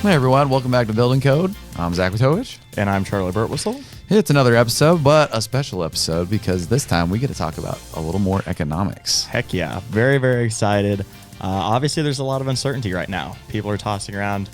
Hey everyone, welcome back to Building Code. I'm Zach Witovich. And I'm Charley Birtwistle. It's another episode, but a special episode because this time we get to talk about a little more economics. Heck yeah. Very, very excited. Obviously, there's a lot of uncertainty right now. People are tossing around,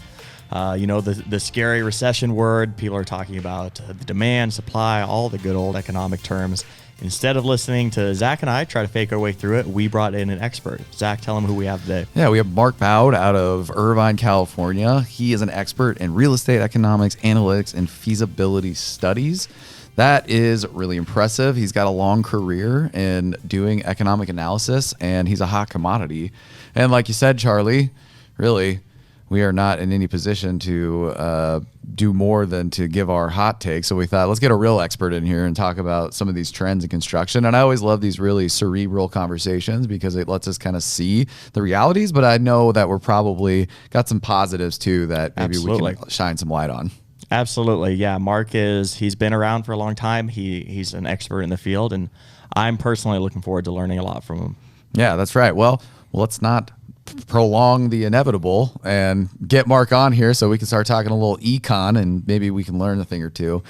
the scary recession word. People are talking about the demand, supply, all the good old economic terms. Instead of listening to Zach and I try to fake our way through it, we brought in an expert. Zach, tell them who we have today. Yeah, we have Mark Boud out of Irvine, California. He is an expert in real estate economics, analytics, and feasibility studies. That is really impressive. He's got a long career in doing economic analysis, and he's a hot commodity. And like you said, Charley, really, we are not in any position to do more than to give our hot take. So we thought, let's get a real expert in here and talk about some of these trends in construction. And I always love these really cerebral conversations because it lets us kind of see the realities. But I know that we're probably got some positives too that maybe we can shine some light on. Absolutely. Yeah. Mark he's been around for a long time. He's an expert in the field, and I'm personally looking forward to learning a lot from him. Yeah, that's right. Well, let's not prolong the inevitable and get Mark on here so we can start talking a little econ and maybe we can learn a thing or two.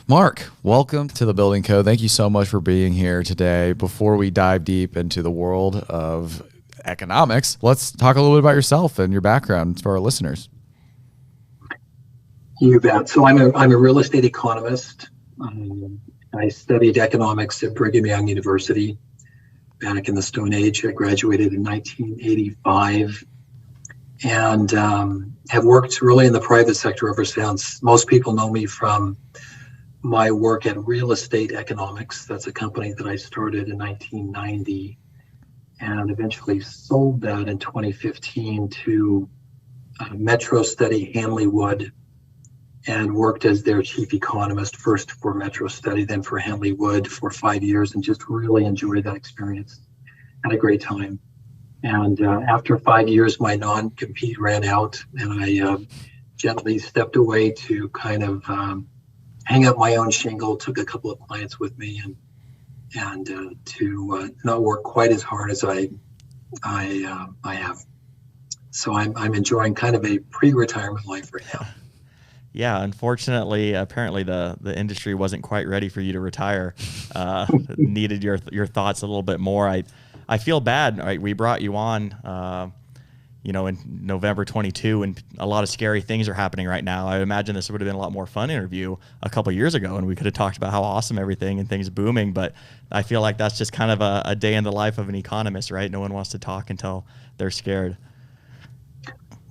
Mark, welcome to the Building Code. Thank you so much for being here today. Before we dive deep into the world of economics, let's talk a little bit about yourself and your background for our listeners. You bet. So I'm a real estate economist. I studied economics at Brigham Young University back in the Stone Age. I graduated in 1985 and have worked really in the private sector ever since. Most people know me from my work at Real Estate Economics. That's a company that I started in 1990 and eventually sold that in 2015 to Metro Study Hanley Wood, and worked as their chief economist, first for Metro Study, then for Hanley Wood for 5 years, and just really enjoyed that experience. Had a great time. And after 5 years, my non-compete ran out, and I gently stepped away to kind of hang up my own shingle, took a couple of clients with me, and to not work quite as hard as I have. So I'm enjoying kind of a pre-retirement life right now. Yeah, unfortunately, apparently the industry wasn't quite ready for you to retire. Needed your thoughts a little bit more. I feel bad. Right? We brought you on, in November 22, and a lot of scary things are happening right now. I imagine this would have been a lot more fun interview a couple of years ago, and we could have talked about how awesome everything and things booming. But I feel like that's just kind of a day in the life of an economist, right? No one wants to talk until they're scared.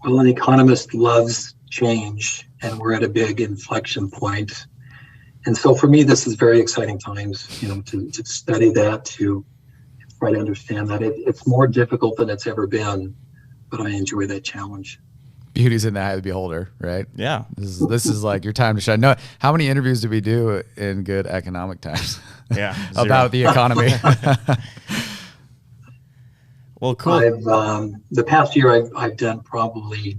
Well, an economist loves change, and we're at a big inflection point. And so for me, this is very exciting times, to study that, to try to understand that. It's more difficult than it's ever been, but I enjoy that challenge. Beauty's in the eye of the beholder, right? Yeah. This is like your time to shine. No, how many interviews do we do in good economic times? Yeah. About the economy. Well, cool. The past year, I've done probably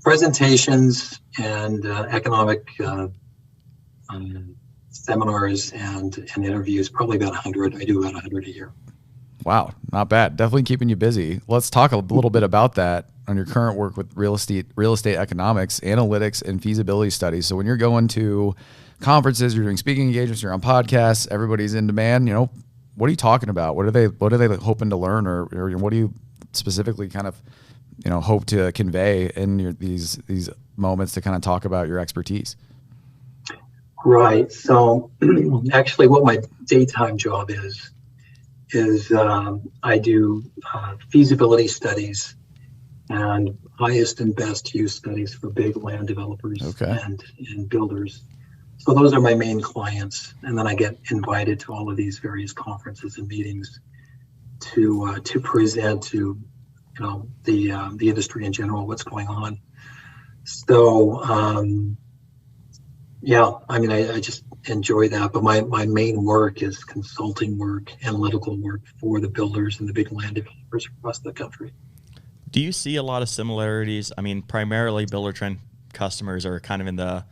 presentations and economic seminars and interviews, probably about 100. I do about 100 a year. Wow, not bad. Definitely keeping you busy. Let's talk a little bit about that on your current work with real estate economics, analytics, and feasibility studies. So when you're going to conferences, you're doing speaking engagements, you're on podcasts, everybody's in demand. What are you talking about? What are they hoping to learn, or what do you specifically kind of hope to convey in these moments to kind of talk about your expertise? Right. So actually what my daytime job is I do feasibility studies and highest and best use studies for big land developers and builders. So those are my main clients. And then I get invited to all of these various conferences and meetings to present to the industry in general, what's going on. So, I just enjoy that. But my main work is consulting work, analytical work for the builders and the big land developers across the country. Do you see a lot of similarities? I mean, primarily Buildertrend customers are kind of in the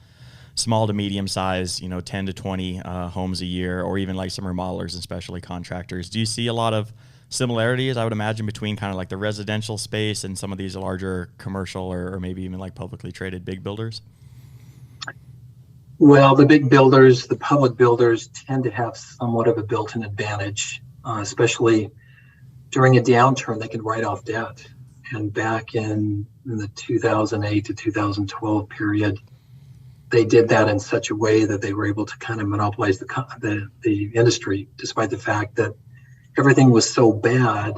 small to medium size, 10 to 20 homes a year, or even like some remodelers and specialty contractors. Do you see a lot of similarities, I would imagine, between kind of like the residential space and some of these larger commercial or maybe even like publicly traded big builders? Well, the big builders, the public builders, tend to have somewhat of a built-in advantage, especially during a downturn. They can write off debt. And back in the 2008 to 2012 period, they did that in such a way that they were able to kind of monopolize the industry, despite the fact that everything was so bad.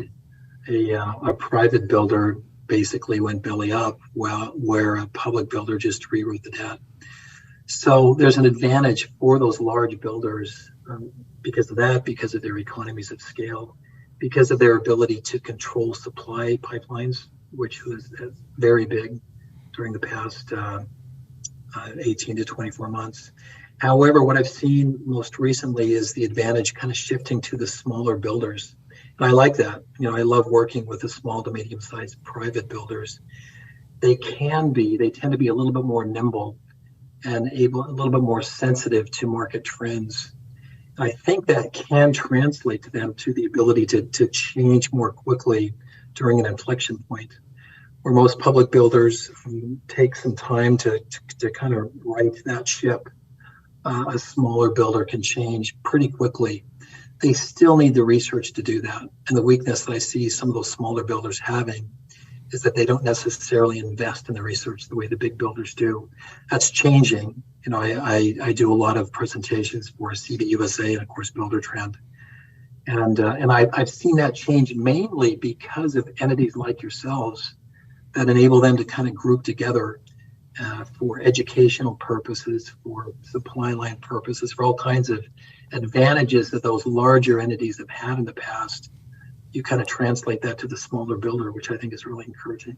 A private builder basically went belly up, where a public builder just rewrote the debt. So there's an advantage for those large builders because of that, because of their economies of scale, because of their ability to control supply pipelines, which was very big during the past 18 to 24 months. However, what I've seen most recently is the advantage kind of shifting to the smaller builders. And I like that. I love working with the small to medium-sized private builders. They tend to be a little bit more nimble and a little bit more sensitive to market trends. I think that can translate to them to the ability to change more quickly during an inflection point, where most public builders take some time to kind of right that ship. A smaller builder can change pretty quickly. They still need the research to do that. And the weakness that I see some of those smaller builders having is that they don't necessarily invest in the research the way the big builders do. That's changing. I do a lot of presentations for CB USA and of course Buildertrend, and I've seen that change mainly because of entities like yourselves that enable them to kind of group together for educational purposes, for supply line purposes, for all kinds of advantages that those larger entities have had in the past. You kind of translate that to the smaller builder, which I think is really encouraging.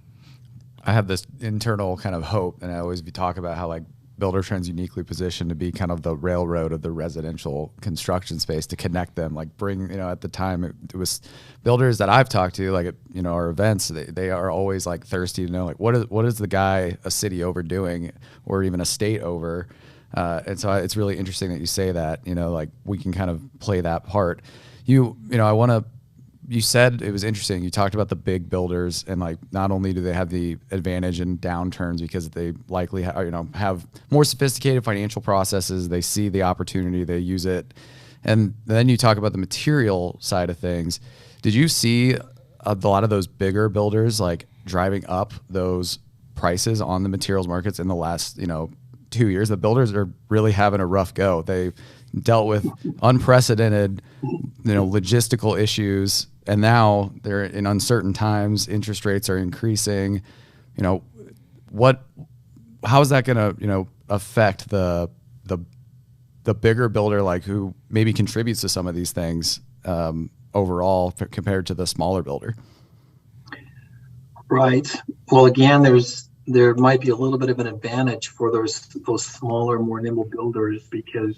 I have this internal kind of hope, and I always talk about how like Buildertrend's uniquely positioned to be kind of the railroad of the residential construction space, to connect them, like bring, at the time it was builders that I've talked to, like at, our events, they are always like thirsty to know, like what is the guy a city over doing, or even a state over. And so it's really interesting that you say that, like we can kind of play that part. You said it was interesting. You talked about the big builders, and like not only do they have the advantage in downturns because they likely have more sophisticated financial processes. They see the opportunity, they use it, and then you talk about the material side of things. Did you see a lot of those bigger builders like driving up those prices on the materials markets in the last 2 years? The builders are really having a rough go. They dealt with unprecedented logistical issues, and now they're in uncertain times. Interest rates are increasing. How is that going to affect the bigger builder, like who maybe contributes to some of these things overall compared to the smaller builder? Right. Well, again, there might be a little bit of an advantage for those smaller, more nimble builders, because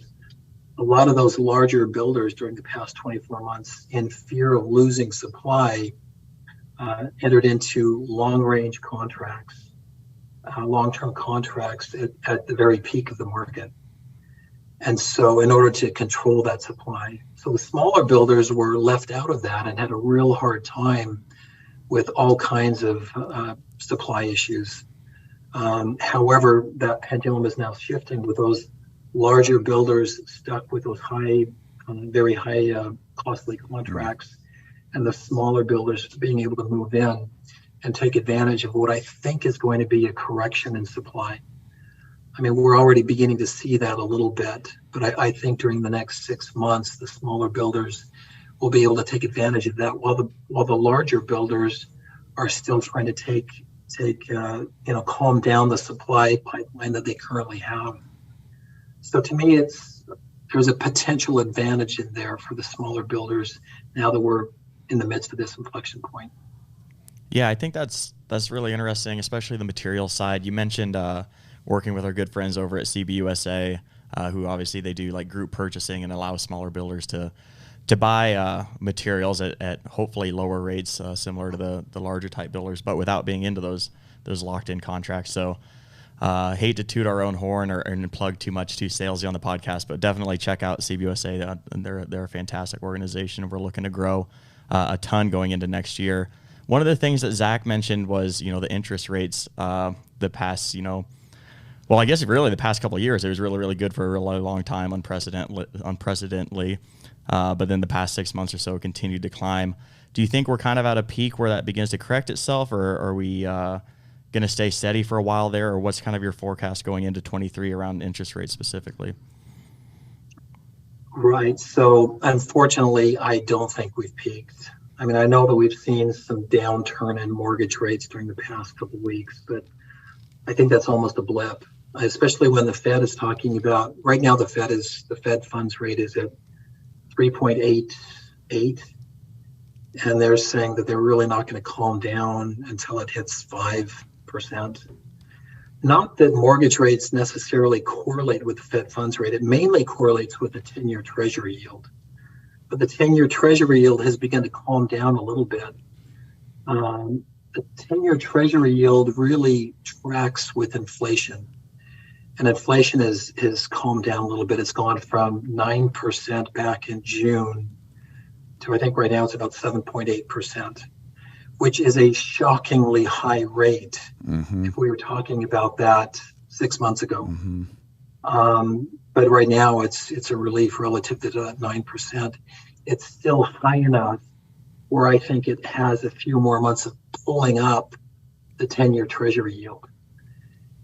a lot of those larger builders during the past 24 months, in fear of losing supply, entered into long-range contracts, long-term contracts at the very peak of the market. And so in order to control that supply, so the smaller builders were left out of that and had a real hard time with all kinds of supply issues. However, that pendulum is now shifting, with those larger builders stuck with those very high costly contracts, and the smaller builders being able to move in and take advantage of what I think is going to be a correction in supply. I mean, we're already beginning to see that a little bit, but I think during the next 6 months, the smaller builders will be able to take advantage of that, while the larger builders are still trying to calm down the supply pipeline that they currently have. So to me, there's a potential advantage in there for the smaller builders now that we're in the midst of this inflection point. Yeah, I think that's really interesting, especially the material side. You mentioned working with our good friends over at CB USA, who obviously they do like group purchasing and allow smaller builders to buy materials at hopefully lower rates, similar to the larger type builders, but without being into those locked in contracts. So hate to toot our own horn and plug too salesy on the podcast, but definitely check out CBUSA. They're a fantastic organization. We're looking to grow a ton going into next year. One of the things that Zach mentioned was, the interest rates, the past, well, I guess really the past couple of years, it was really, really good for a really long time, unprecedentedly. But then the past 6 months or so continued to climb. Do you think we're kind of at a peak where that begins to correct itself, or are we going to stay steady for a while there? Or what's kind of your forecast going into 23 around interest rates specifically? Right. So unfortunately, I don't think we've peaked. I mean, I know that we've seen some downturn in mortgage rates during the past couple of weeks, but I think that's almost a blip, especially when the Fed is talking about, right now the Fed funds rate is at 3.88, and they're saying that they're really not going to calm down until it hits 5%. Not that mortgage rates necessarily correlate with the Fed funds rate. It mainly correlates with the 10-year Treasury yield. But the 10-year Treasury yield has begun to calm down a little bit. The 10-year Treasury yield really tracks with inflation. And inflation has calmed down a little bit. It's gone from 9% back in June to, I think right now it's about 7.8%. Which is a shockingly high rate if we were talking about that 6 months ago. But right now it's a relief relative to that 9%. It's still high enough where I think it has a few more months of pulling up the 10-year Treasury yield.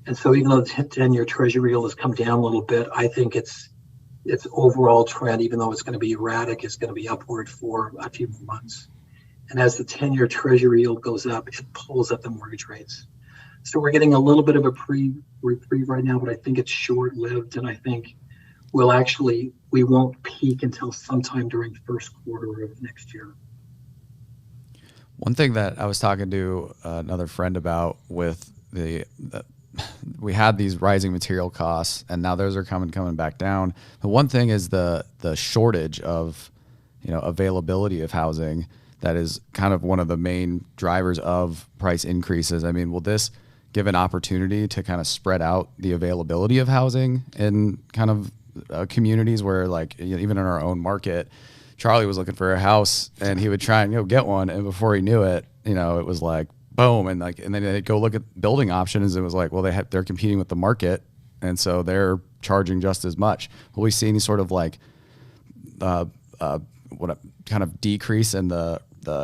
And so even though the 10-year Treasury yield has come down a little bit, I think its overall trend, even though it's going to be erratic, is going to be upward for a few more months. And as the 10-year Treasury yield goes up, it pulls up the mortgage rates. So we're getting a little bit of a reprieve right now, but I think it's short-lived. And I think we won't peak until sometime during the first quarter of next year. One thing that I was talking to another friend about with we had these rising material costs, and now those are coming back down. The one thing is the shortage of, availability of housing. That is kind of one of the main drivers of price increases. I mean, will this give an opportunity to kind of spread out the availability of housing in kind of communities where, like, even in our own market, Charley was looking for a house and he would try and get one, and before he knew it, it was like boom, and then they'd go look at building options. And it was like, well, they're competing with the market, and so they're charging just as much. Will we see any sort of like kind of decrease in the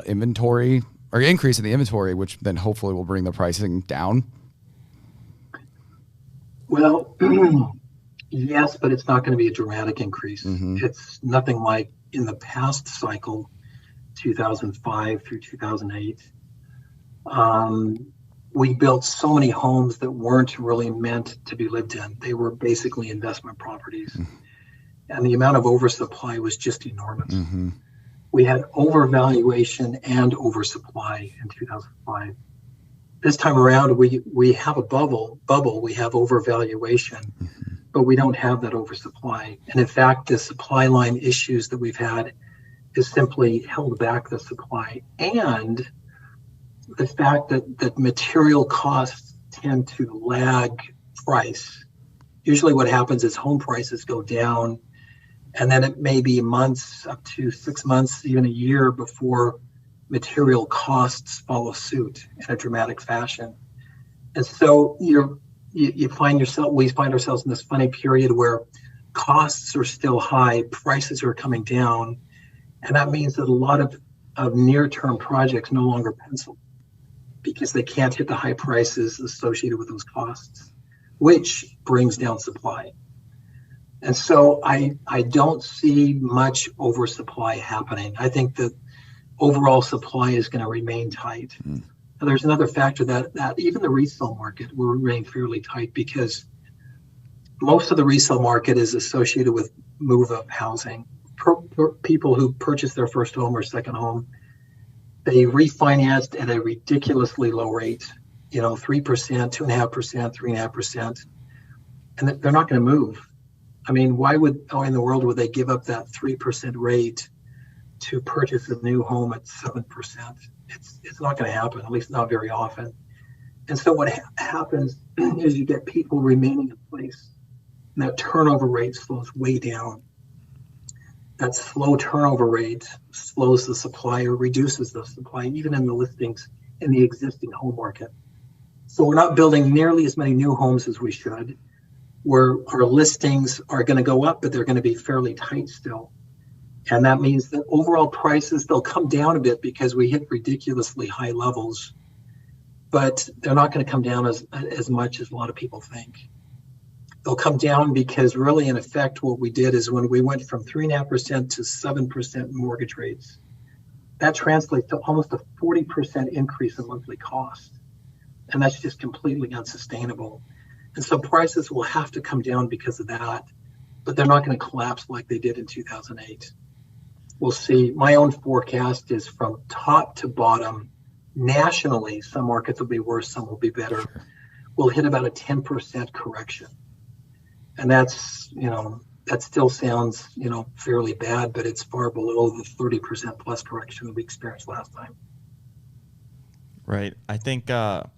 inventory or increase in the inventory, which then hopefully will bring the pricing down? Well, yes, but it's not going to be a dramatic increase. It's nothing like in the past cycle, 2005 through 2008. We built so many homes that weren't really meant to be lived in. They were basically investment properties. And the amount of oversupply was just enormous. We had overvaluation and oversupply in 2005. This time around, we have a bubble. We have overvaluation, but we don't have that oversupply. And in fact, the supply line issues that we've had has simply held back the supply. And the fact that material costs tend to lag price. Usually what happens is home prices go down, and then it may be months, up to 6 months, even a year before material costs follow suit in a dramatic fashion. And so we find ourselves in this funny period where costs are still high, prices are coming down, and that means that a lot of near-term projects no longer pencil because they can't hit the high prices associated with those costs, which brings down supply. And so I don't see much oversupply happening. I think that overall supply is going to remain tight. Now, there's another factor that even the resale market will remain fairly tight because most of the resale market is associated with move-up housing. People who purchase their first home or second home, they refinanced at a ridiculously low rate, 3%, 2.5%, 3.5%, and they're not going to move. I mean, why in the world would they give up that 3% rate to purchase a new home at 7%? It's not going to happen, at least not very often. And so what happens is you get people remaining in place, and that turnover rate slows way down. that slow turnover rate slows the supply or reduces the supply, even in the listings in the existing home market. So we're not building nearly as many new homes as we should, where our listings are going to go up, but they're going to be fairly tight still. And that means that overall prices, they'll come down a bit because we hit ridiculously high levels, but they're not going to come down as much as a lot of people think. They'll come down because really, in effect, what we did is when we went from 3.5% to 7% mortgage rates, that translates to almost a 40% increase in monthly cost. And that's just completely unsustainable. And so prices will have to come down because of that, but they're not going to collapse like they did in 2008. We'll see. My own forecast is from top to bottom. Nationally, some markets will be worse, some will be better. Sure. We'll hit about a 10% correction. And that's, that still sounds, fairly bad, but it's far below the 30% plus correction that we experienced last time. Right. I think a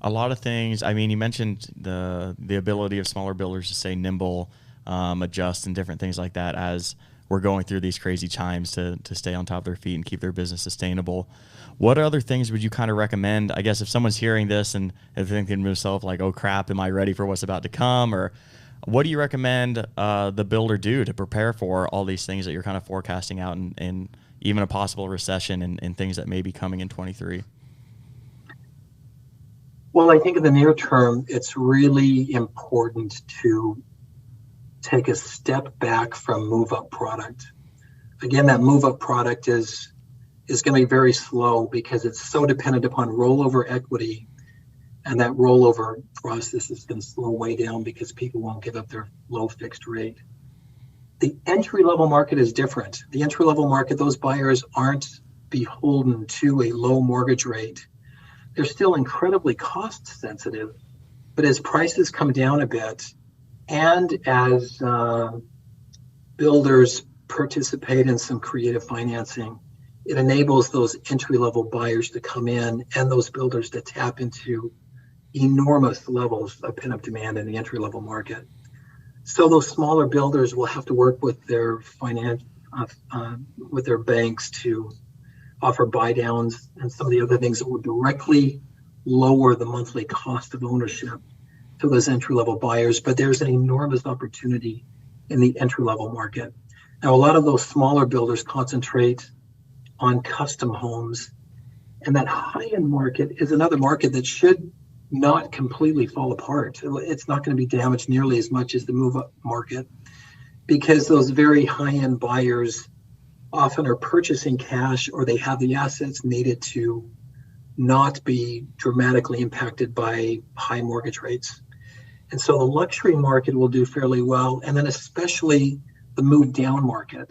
lot of things, I mean, you mentioned the ability of smaller builders to stay nimble, adjust and different things like that as we're going through these crazy times to stay on top of their feet and keep their business sustainable. What other things would you kind of recommend? I guess if someone's hearing this and thinking to themselves like, oh crap, am I ready for what's about to come? Or what do you recommend the builder do to prepare for all these things that you're kind of forecasting out and even a possible recession and things that may be coming in 23? Well, I think in the near term, it's really important to take a step back from move-up product. Again, that move-up product is going to be very slow because it's so dependent upon rollover equity, and that rollover process is going to slow way down because people won't give up their low fixed rate. The entry-level market is different. The entry-level market, those buyers aren't beholden to a low mortgage rate. They're still incredibly cost sensitive, but as prices come down a bit and as builders participate in some creative financing, it enables those entry-level buyers to come in and those builders to tap into enormous levels of pent-up demand in the entry-level market. So those smaller builders will have to work with their with their banks to offer buy downs and some of the other things that will directly lower the monthly cost of ownership to those entry-level buyers. But there's an enormous opportunity in the entry-level market. Now, a lot of those smaller builders concentrate on custom homes, and that high-end market is another market that should not completely fall apart. It's not going to be damaged nearly as much as the move-up market because those very high-end buyers often are purchasing cash, or they have the assets needed to not be dramatically impacted by high mortgage rates. And so the luxury market will do fairly well, and then especially the move down market.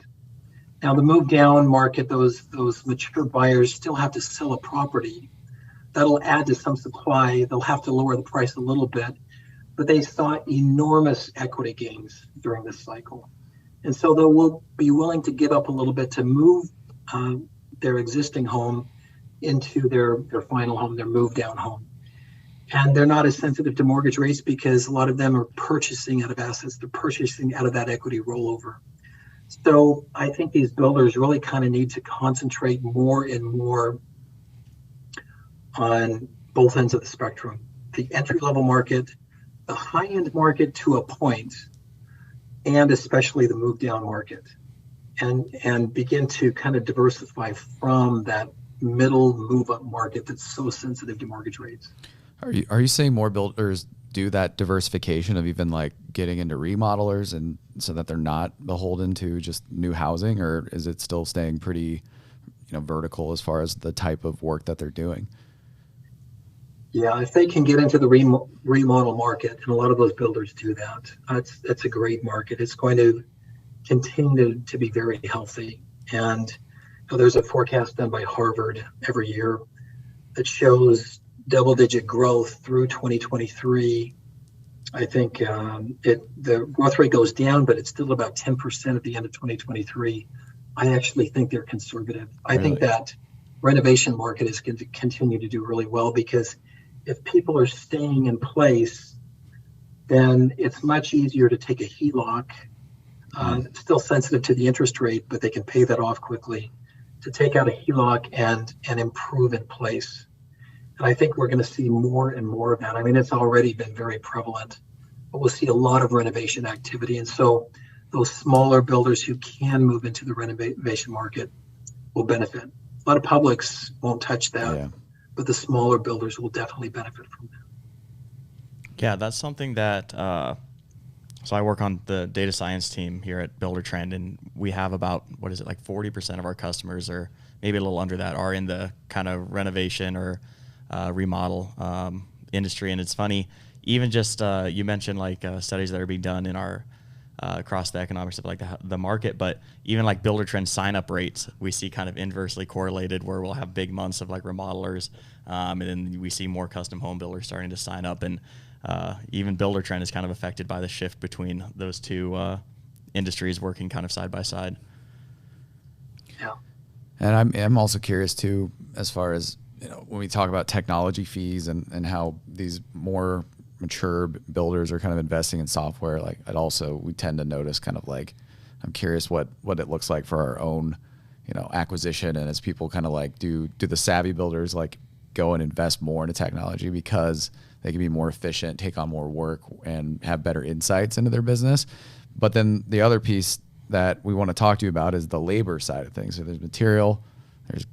Now, the move down market, those mature buyers still have to sell a property. That'll add to some supply. They'll have to lower the price a little bit, but they saw enormous equity gains during this cycle. And so they will be willing to give up a little bit to move their existing home into their final home, their move down home. And they're not as sensitive to mortgage rates because a lot of them are purchasing out of assets. They're purchasing out of that equity rollover. So I think these builders really kind of need to concentrate more and more on both ends of the spectrum, the entry-level market, the high-end market to a point, and especially the move-down market, and begin to kind of diversify from that middle move-up market that's so sensitive to mortgage rates. Are you saying more builders do that diversification of even like getting into remodelers and so that they're not beholden to just new housing, or is it still staying pretty, vertical as far as the type of work that they're doing? Yeah, if they can get into the remodel market, and a lot of those builders do that, that's a great market. It's going to continue to be very healthy. And there's a forecast done by Harvard every year that shows double-digit growth through 2023. I think the growth rate goes down, but it's still about 10% at the end of 2023. I actually think they're conservative. I think that renovation market is going to continue to do really well because if people are staying in place, then it's much easier to take a HELOC still sensitive to the interest rate, but they can pay that off quickly, to take out a HELOC and improve in place. And I think we're going to see more and more of that. I mean, it's already been very prevalent, but we'll see a lot of renovation activity. And so those smaller builders who can move into the renovation market will benefit. A lot of publics won't touch that, but the smaller builders will definitely benefit from that. Yeah, that's something that, so I work on the data science team here at Buildertrend, and we have about, 40% of our customers, or maybe a little under that, are in the kind of renovation or remodel industry. And it's funny, even just you mentioned studies that are being done in our across the economics of the market, but even Buildertrend sign up rates, we see kind of inversely correlated, where we'll have big months of remodelers, and then we see more custom home builders starting to sign up, and even Buildertrend is kind of affected by the shift between those two industries working kind of side by side. Yeah, and I'm also curious too, as far as when we talk about technology fees and how these more mature builders are kind of investing in software, we tend to notice kind of I'm curious what it looks like for our own, acquisition, and as people kind of do the savvy builders go and invest more into technology because they can be more efficient, take on more work, and have better insights into their business. But then the other piece that we want to talk to you about is the labor side of things. So there's material,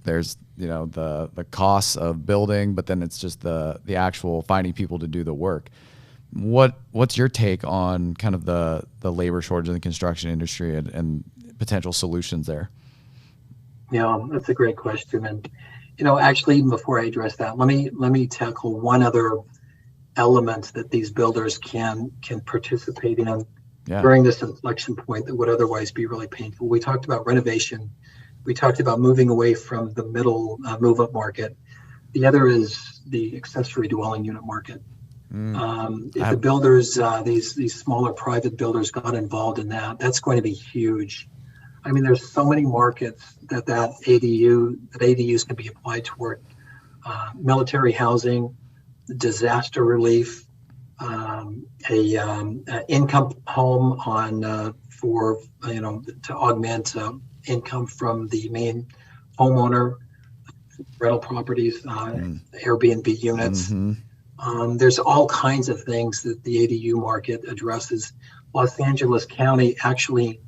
there's the costs of building, but then it's just the actual finding people to do the work. What's your take on kind of the labor shortage in the construction industry and potential solutions there? Yeah, that's a great question. And actually, even before I address that, let me tackle one other element that these builders can participate in during this inflection point that would otherwise be really painful. We talked about renovation. We talked about moving away from the middle move-up market. The other is the accessory dwelling unit market. If the builders, these smaller private builders got involved in that, that's going to be huge. I mean, there's so many markets that ADUs can be applied toward: military housing, disaster relief, income home to augment income from the main homeowner, rental properties, Airbnb units. Mm-hmm. There's all kinds of things that the ADU market addresses. Los Angeles County actually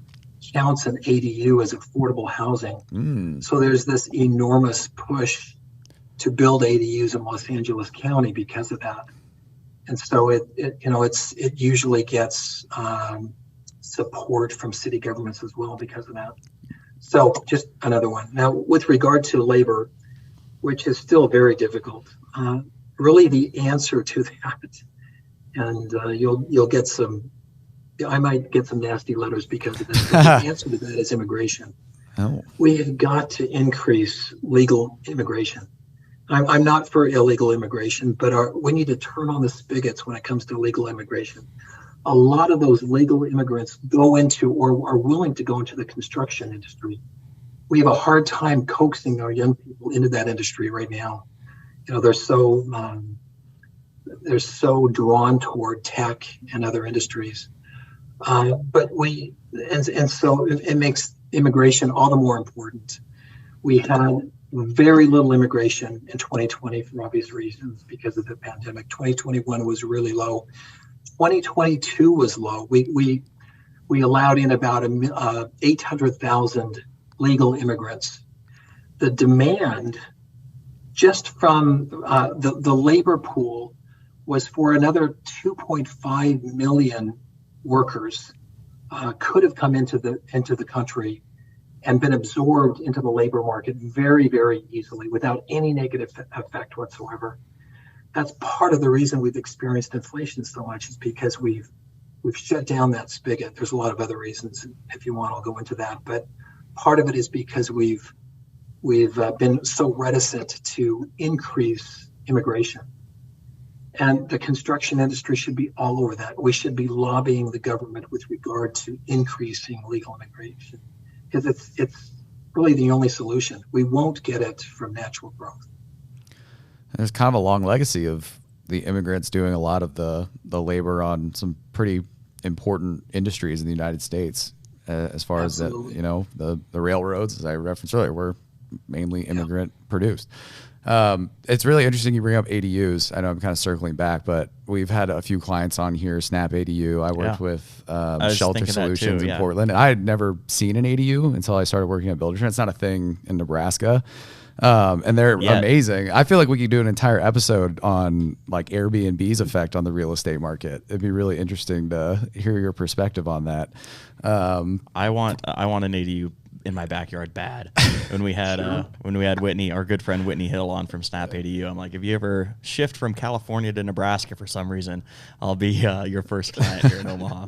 counts an ADU as affordable housing. So there's this enormous push to build ADUs in Los Angeles County because of that. And so it usually gets support from city governments as well because of that. So just another one. Now, with regard to labor, which is still very difficult, really the answer to that, and you'll get I might get some nasty letters because of this, but the answer to that is immigration. Oh. We have got to increase legal immigration. I'm not for illegal immigration, but we need to turn on the spigots when it comes to legal immigration. A lot of those legal immigrants go into or are willing to go into the construction industry. We have a hard time coaxing our young people into that industry right now. They're so drawn toward tech and other industries. But so it makes immigration all the more important. We had very little immigration in 2020 for obvious reasons because of the pandemic. 2021 was really low. 2022 was low. We allowed in about 800,000 legal immigrants. The demand just from the labor pool was for another 2.5 million workers could have come into the country and been absorbed into the labor market very, very easily without any negative effect whatsoever. That's part of the reason we've experienced inflation so much, is because we've shut down that spigot. There's a lot of other reasons. If you want, I'll go into that. But part of it is because we've been so reticent to increase immigration. And the construction industry should be all over that. We should be lobbying the government with regard to increasing legal immigration, because it's really the only solution. We won't get it from natural growth. There's kind of a long legacy of the immigrants doing a lot of the labor on some pretty important industries in the United States. as far Absolutely. as the railroads, as I referenced earlier, were mainly immigrant produced. It's really interesting you bring up ADUs. I know I'm kind of circling back, but we've had a few clients on here, Snap ADU. I worked with was Shelter thinking that Solutions too, in yeah. Portland. And I had never seen an ADU until I started working at Buildertrend. It's not a thing in Nebraska. And they're amazing. I feel like we could do an entire episode on like Airbnb's effect on the real estate market. It'd be really interesting to hear your perspective on that. I want an ADU in my backyard bad. When we had Whitney, our good friend Whitney Hill, on from Snap ADU, I'm like, if you ever shift from California to Nebraska for some reason, I'll be your first client here in Omaha.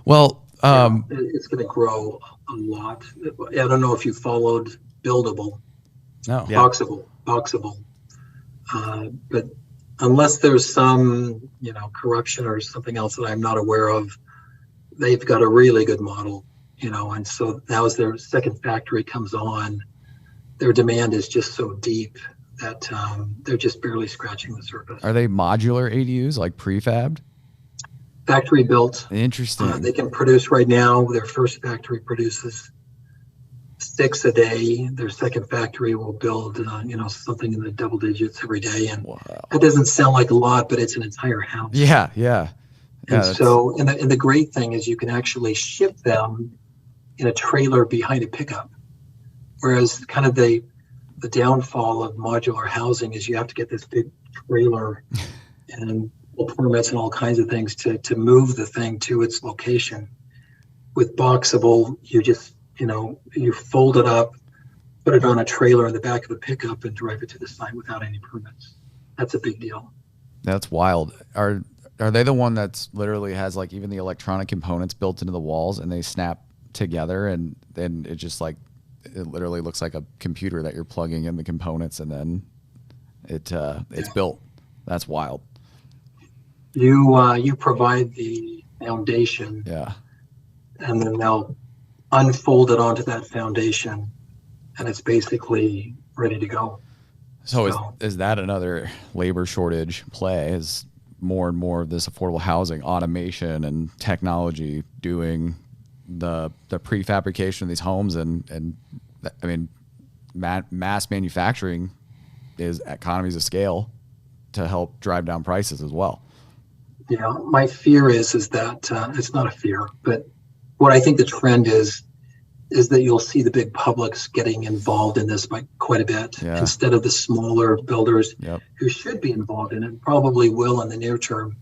Well, it's going to grow a lot. I don't know if you followed Buildable. No. Yeah. Boxable. But unless there's some, corruption or something else that I'm not aware of, they've got a really good model, and so now as their second factory comes on, their demand is just so deep that they're just barely scratching the surface. Are they modular ADUs, like prefabbed? Factory built. Interesting. They can produce right now. Their first factory produces 6 a day. Their second factory will build, something in the double digits every day. And that doesn't sound like a lot, but it's an entire house. Yeah. And so, and the great thing is you can actually ship them in a trailer behind a pickup. Whereas kind of the downfall of modular housing is you have to get this big trailer and permits and all kinds of things to move the thing to its location. With Boxable, you just, you fold it up, put it on a trailer in the back of a pickup and drive it to the site without any permits. That's a big deal. That's wild. Are they the one that's literally has like even the electronic components built into the walls and they snap together and then it just like it literally looks like a computer that you're plugging in the components and then it's built? That's wild. You provide the foundation, and then they'll unfold it onto that foundation, and it's basically ready to go. So is that another labor shortage play? Is more and more of this affordable housing automation and technology doing the prefabrication of these homes and I mean mass manufacturing is economies of scale to help drive down prices as well. Yeah, my fear is that it's not a fear, but what I think the trend is that you'll see the big publics getting involved in this by quite a bit instead of the smaller builders who should be involved in it, probably will in the near term.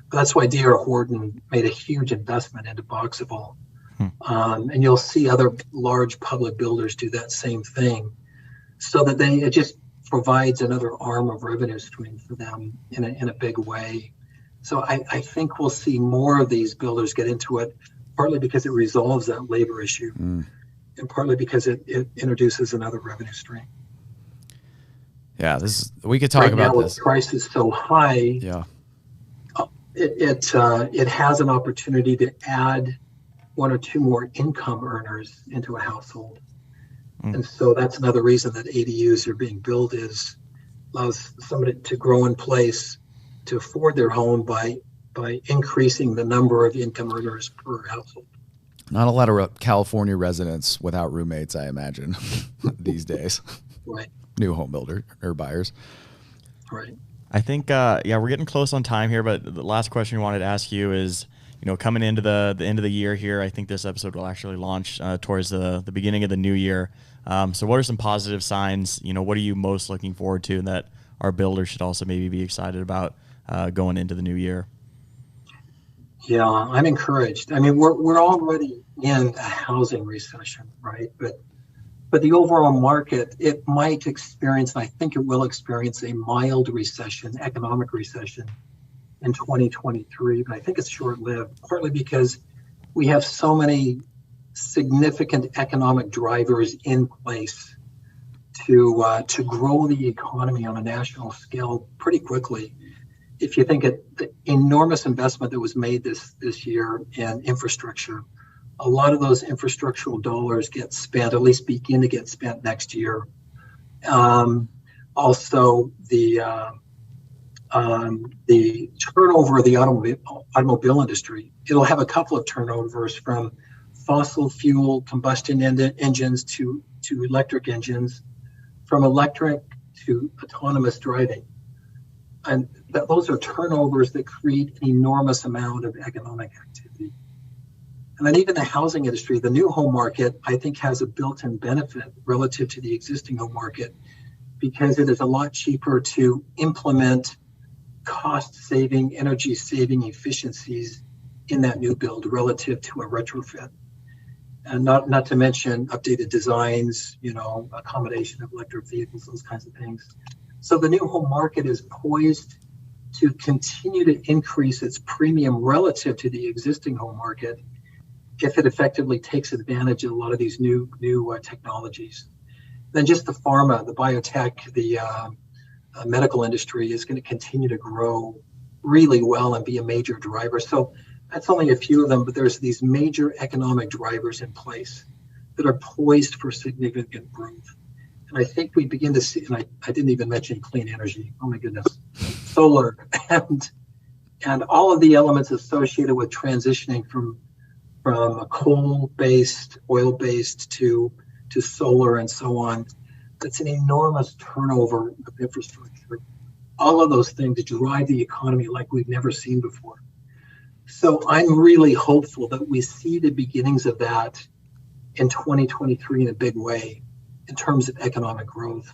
But that's why D.R. Horton made a huge investment into Boxable. And you'll see other large public builders do that same thing, so that it just provides another arm of revenue stream for them in a big way. So I think we'll see more of these builders get into it, partly because it resolves that labor issue, and partly because it introduces another revenue stream. Yeah, we could talk about now, this. With prices so high, it has an opportunity to add 1 or 2 more income earners into a household. And so that's another reason that ADUs are being built, allows somebody to grow in place to afford their home by increasing the number of income earners per household. Not a lot of California residents without roommates, I imagine, these days. Right. New home builder or buyers. Right. I think, we're getting close on time here, but the last question we wanted to ask you is, coming into the end of the year here, I think this episode will actually launch towards the beginning of the new year. So what are some positive signs? What are you most looking forward to and that our builders should also maybe be excited about going into the new year? Yeah, I'm encouraged. I mean, we're already in a housing recession, right? But the overall market, it might experience, and I think it will experience, a mild recession, economic recession in 2023. But I think it's short-lived, partly because we have so many significant economic drivers in place to grow the economy on a national scale pretty quickly. If you think of the enormous investment that was made this year in infrastructure, a lot of those infrastructural dollars get spent, at least begin to get spent next year. Also, the turnover of the automobile industry, it'll have a couple of turnovers from fossil fuel combustion engines to electric engines, from electric to autonomous driving. And those are turnovers that create an enormous amount of economic activity. And then even the housing industry, the new home market, I think has a built-in benefit relative to the existing home market because it is a lot cheaper to implement cost-saving, energy-saving efficiencies in that new build relative to a retrofit. And not to mention updated designs, accommodation of electric vehicles, those kinds of things. So the new home market is poised to continue to increase its premium relative to the existing home market if it effectively takes advantage of a lot of these new technologies. Then just the pharma, the biotech, the medical industry is going to continue to grow really well and be a major driver. So that's only a few of them, but there's these major economic drivers in place that are poised for significant growth. And I think we begin to see, and I didn't even mention clean energy. Oh my goodness, solar and all of the elements associated with transitioning from a coal-based, oil-based to solar and so on. That's an enormous turnover of infrastructure. All of those things drive the economy like we've never seen before. So I'm really hopeful that we see the beginnings of that in 2023 in a big way in terms of economic growth.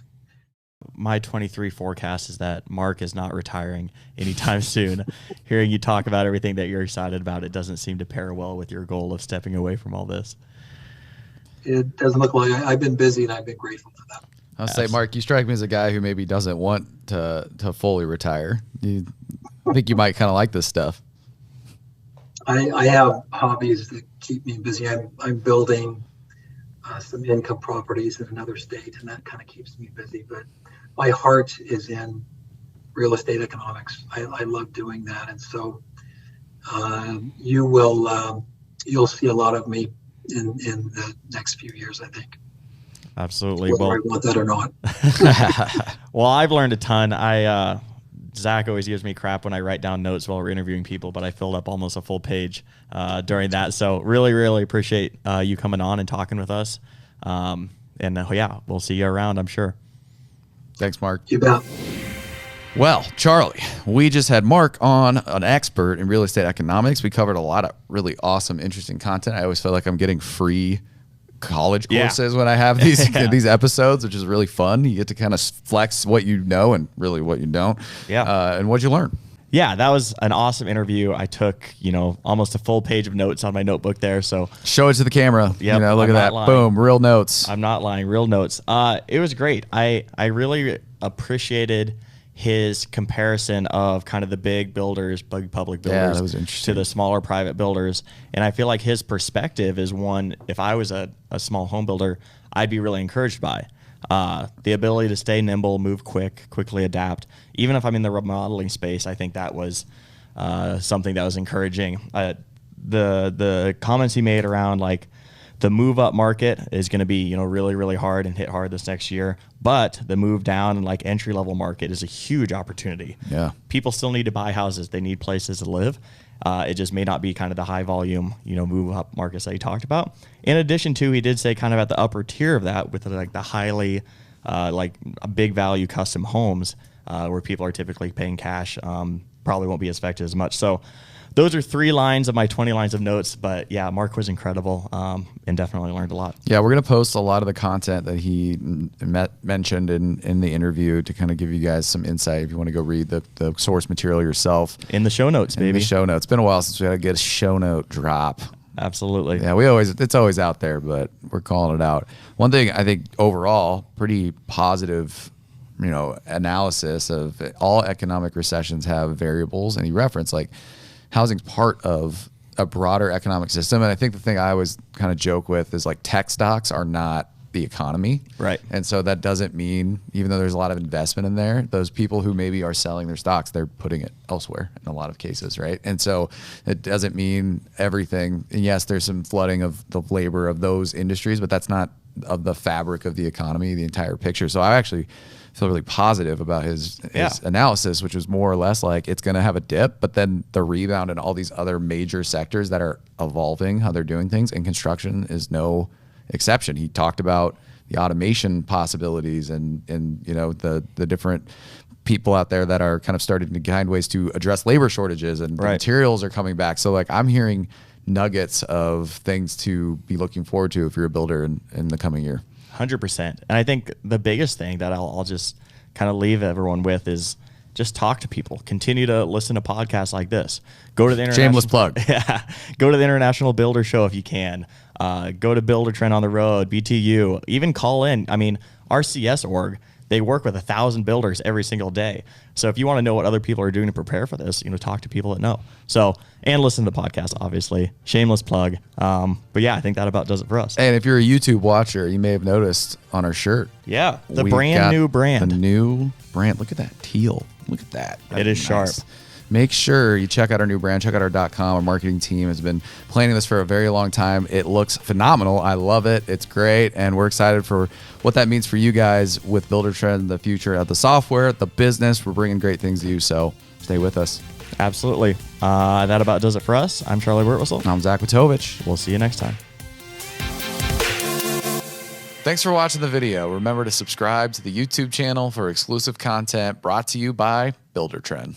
My 23 forecast is that Mark is not retiring anytime soon. Hearing you talk about everything that you're excited about, it doesn't seem to pair well with your goal of stepping away from all this. It doesn't look like I've been busy, and I've been grateful for that. I'll say, Mark, you strike me as a guy who maybe doesn't want to fully retire. I think you might kind of like this stuff. I have hobbies that keep me busy. I'm building some income properties in another state, and that kind of keeps me busy. But my heart is in real estate economics. I love doing that, and so you'll see a lot of me in the next few years, I think. Absolutely. Whether I want that or not. Well, I've learned a ton. Zach always gives me crap when I write down notes while we're interviewing people, but I filled up almost a full page during that. So really, really appreciate you coming on and talking with us. Yeah, we'll see you around, I'm sure. Thanks, Mark. You bet. Well, Charlie, we just had Mark on, an expert in real estate economics. We covered a lot of really awesome, interesting content. I always feel like I'm getting free college courses when I have these these episodes, which is really fun. You get to kind of flex what you know and really what you don't. And what'd you learn? Yeah, that was an awesome interview. I took, almost a full page of notes on my notebook there. So show it to the camera. Yep, look at that. Lying. Boom, real notes. I'm not lying. Real notes. It was great. I really appreciated his comparison of kind of the big builders, big public builders, to the smaller private builders. And I feel like his perspective is one, if I was a small home builder, I'd be really encouraged by. The ability to stay nimble, move quickly adapt. Even if I'm in the remodeling space, I think that was something that was encouraging. The comments he made around like the move up market is going to be, really, really hard and hit hard this next year. But the move down and like entry level market is a huge opportunity. Yeah. People still need to buy houses. They need places to live. It just may not be kind of the high volume, move up markets that he talked about. In addition to, he did say kind of at the upper tier of that with like the highly, like a big value custom homes where people are typically paying cash, probably won't be affected as much. So those are 3 lines of my 20 lines of notes, but yeah, Mark was incredible and definitely learned a lot. Yeah, we're going to post a lot of the content that he mentioned in the interview to kind of give you guys some insight if you want to go read the source material yourself. In the show notes, baby. In the show notes. It's been a while since we had a good show note drop. Absolutely. Yeah, it's always out there, but we're calling it out. One thing I think overall, pretty positive analysis of all economic recessions have variables, and he referenced like housing's part of a broader economic system. And I think the thing I always kind of joke with is like tech stocks are not the economy. Right. And so that doesn't mean, even though there's a lot of investment in there, those people who maybe are selling their stocks, they're putting it elsewhere in a lot of cases. Right. And so it doesn't mean everything. And yes, there's some flooding of the labor of those industries, but that's not of the fabric of the economy, the entire picture. So I actually feel really positive about his analysis, which was more or less like it's going to have a dip, but then the rebound in all these other major sectors that are evolving how they're doing things, and construction is no exception. He talked about the automation possibilities and you know the different people out there that are kind of starting to find ways to address labor shortages, and the materials are coming back. So like I'm hearing nuggets of things to be looking forward to if you're a builder in the coming year. 100%. And I think the biggest thing that I'll just kind of leave everyone with is just talk to people. Continue to listen to podcasts like this. Go to the Shameless plug. Yeah. Go to the International Builder Show if you can. Go to Buildertrend on the road, BTU. Even call in. I mean, RCS org, they work with 1,000 builders every single day. So if you want to know what other people are doing to prepare for this, you know, talk to people that know. So, and listen to the podcast, obviously. Shameless plug. But yeah, I think that about does it for us. And if you're a YouTube watcher, you may have noticed on our shirt. Yeah, the brand new brand. The new brand. Look at that teal. Look at that. It is sharp. Make sure you check out our new brand. Check out our .com. Our marketing team has been planning this for a very long time. It looks phenomenal. I love it. It's great. And we're excited for what that means for you guys with Buildertrend, the future of the software, the business. We're bringing great things to you. So stay with us. Absolutely. That about does it for us. I'm Charlie Wirtwhistle. I'm Zach Witovich. We'll see you next time. Thanks for watching the video. Remember to subscribe to the YouTube channel for exclusive content brought to you by Buildertrend.